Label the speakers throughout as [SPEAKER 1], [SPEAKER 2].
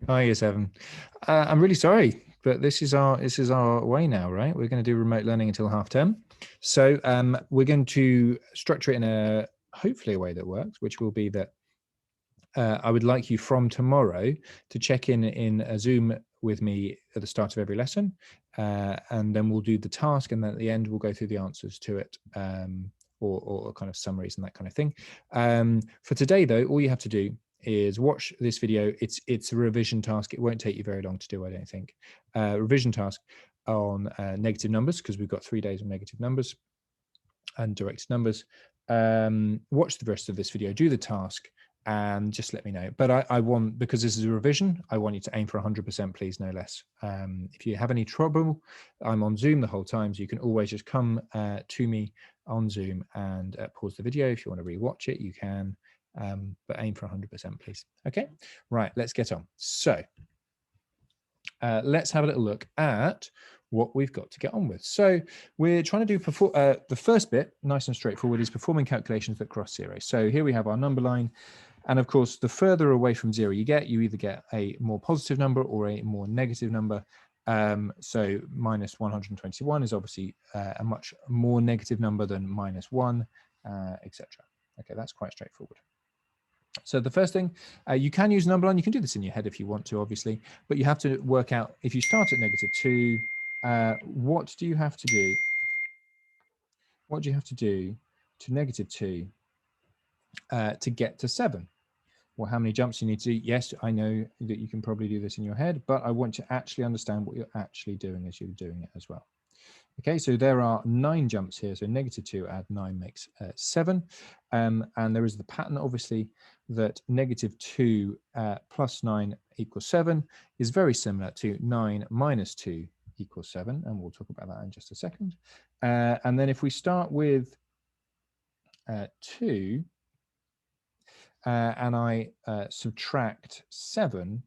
[SPEAKER 1] Hi, yes, Evan. I'm really sorry, but this is our way now, right? We're going to do remote learning until half term. So we're going to structure it in a hopefully a way that works, which will be that I would like you from tomorrow to check in a Zoom with me at the start of every lesson, and then we'll do the task, and then at the end we'll go through the answers to it, or kind of summaries and that kind of thing. For today, though, all you have to do is watch this video. It's a revision task. It won't take you very long to do, I don't think. Revision task on negative numbers, because we've got 3 days of negative numbers and directed numbers. Watch the rest of this video, do the task, and just let me know. But I want, because this is a revision, I want you to aim for 100%, please, no less. If you have any trouble, I'm on Zoom the whole time, so you can always just come to me on Zoom and pause the video. If you want to rewatch it, you can, but aim for 100%, please. Okay, right, let's get on. So let's have a little look at what we've got to get on with. So we're trying to do the first bit, nice and straightforward, is performing calculations that cross zero. So here we have our number line. And of course, the further away from zero you get, you either get a more positive number or a more negative number. So minus 121 is obviously a much more negative number than minus 1, etc. Okay, that's quite straightforward. So the first thing, you can use number line. You can do this in your head if you want to, obviously, but you have to work out, if you start at -2, what do you have to do? What do you have to do to -2 to get to 7? Well, how many jumps you need to do? Yes, I know that you can probably do this in your head, but I want to actually understand what you're actually doing as you're doing it as well. Okay, so there are 9 jumps here. So -2 add 9 makes 7. And there is the pattern, obviously, that -2 plus 9 equals 7 is very similar to 9 minus 2 equals 7. And we'll talk about that in just a second. And then if we start with 2, and I subtract 7,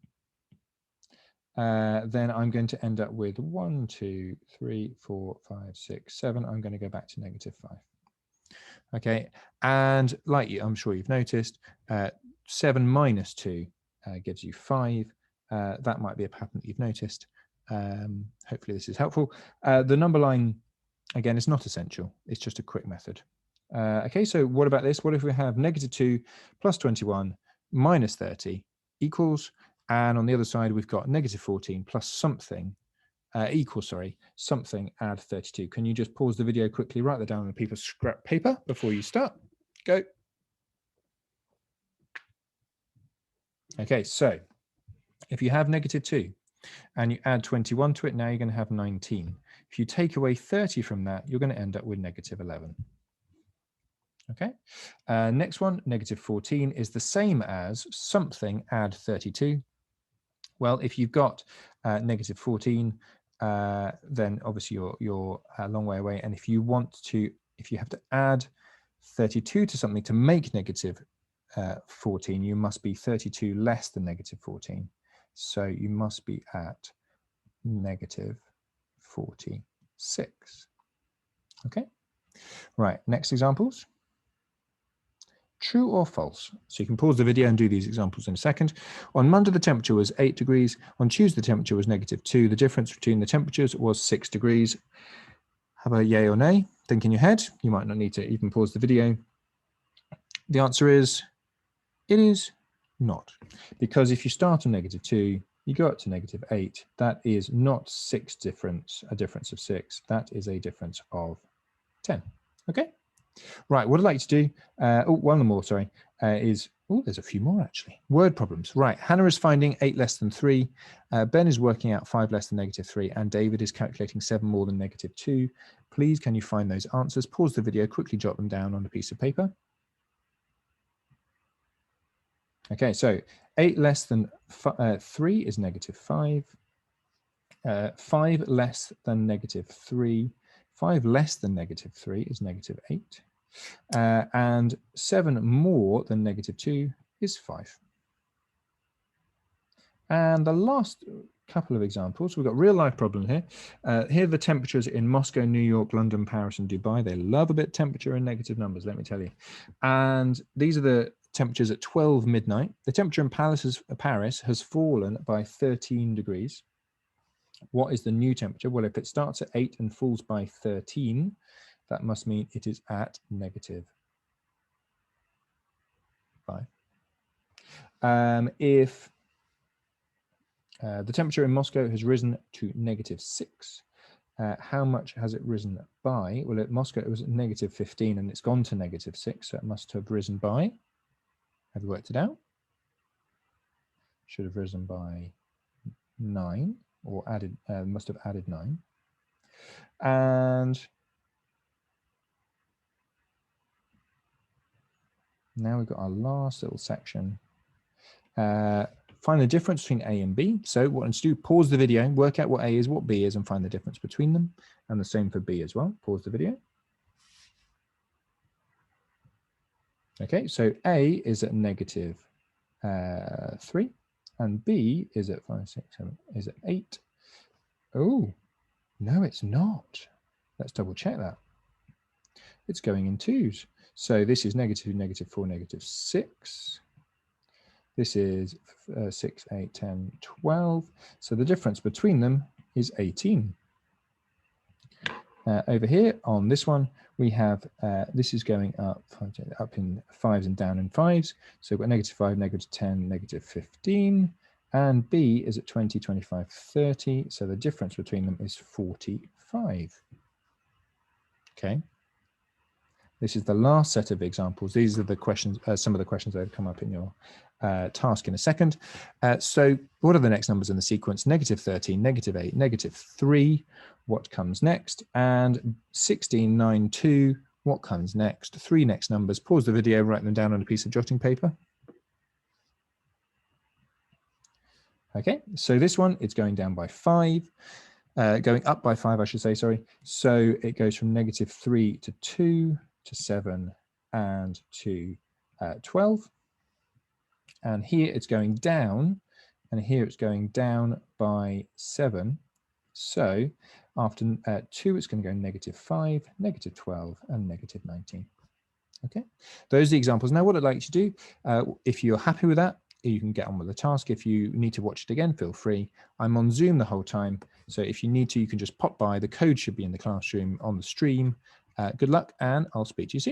[SPEAKER 1] then I'm going to end up with 1, 2, 3, 4, 5, 6, 7. I'm going to go back to -5. Okay, and like I'm sure you've noticed, 7 minus 2 gives you 5. That might be a pattern that you've noticed. Hopefully this is helpful. The number line, again, is not essential. It's just a quick method. Okay, so what about this? What if we have -2 plus 21 minus 30 equals, and on the other side, we've got -14 plus something equals, something add 32. Can you just pause the video quickly, write that down on a piece of scrap paper before you start? Go. Okay, so if you have -2 and you add 21 to it, now you're going to have 19. If you take away 30 from that, you're going to end up with -11. Okay, next one, -14 is the same as something add 32. Well, if you've got -14, then obviously you're a long way away. And if you have to add 32 to something to make -14, you must be 32 less than -14. So you must be at -46. Okay, right, next examples. True or false? So you can pause the video and do these examples in a second. On Monday, the temperature was 8 degrees. On Tuesday, the temperature was -2. The difference between the temperatures was 6 degrees. Have a yay or nay? Think in your head. You might not need to even pause the video. The answer is, it is not. Because if you start on -2, you go up to -8. That is not a difference of 6. That is a difference of 10. Okay? Right, what I'd like to do, one more, is, there's a few more actually. Word problems. Right, Hannah is finding 8 less than 3. Ben is working out 5 less than -3. And David is calculating 7 more than -2. Please, can you find those answers? Pause the video, quickly jot them down on a piece of paper. Okay, so 8 less than 3 is -5. 5 less than -3. 5 less than -3 is -8. And 7 more than -2 is 5. And the last couple of examples, we've got real life problem here. Here are the temperatures in Moscow, New York, London, Paris, and Dubai. They love a bit of temperature and negative numbers, let me tell you. And these are the temperatures at 12 midnight. The temperature in Paris has fallen by 13 degrees. What is the new temperature? Well, if it starts at 8 and falls by 13, that must mean it is at -5. If the temperature in Moscow has risen to -6, how much has it risen by? Well, at Moscow it was at -15 and it's gone to -6, so it must have risen by, have you worked it out? Should have risen by 9 or added, must have added 9. And now we've got our last little section. Find the difference between A and B. So what let's do, pause the video, work out what A is, what B is, and find the difference between them. And the same for B as well. Pause the video. Okay, so A is at -3, and B is at 5, 6, 7, is at 8. Oh, no, it's not. Let's double check that. It's going in 2s. So this is -2, -4, -6. This is 6, 8, 10, 12. So the difference between them is 18. Over here on this one, we have, this is going up in 5s and down in 5s. So we've got -5, -10, -15. And B is at 20, 25, 30. So the difference between them is 45. Okay. This is the last set of examples. These are the questions, some of the questions that have come up in your task in a second. So what are the next numbers in the sequence? -13, -8, -3. What comes next? And 16, 9, 2. What comes next? 3 next numbers. Pause the video, write them down on a piece of jotting paper. Okay, so this one, it's going down by 5. Going up by 5, I should say, sorry. So it goes from -3 to 2 to 7 and to 12. And here it's going down, and here it's going down by 7. So after 2, it's going to go -5, -12, and -19. Okay, those are the examples. Now, what I'd like you to do, if you're happy with that, you can get on with the task. If you need to watch it again, feel free. I'm on Zoom the whole time, so if you need to, you can just pop by. The code should be in the classroom on the stream. Good luck, and I'll speak to you soon.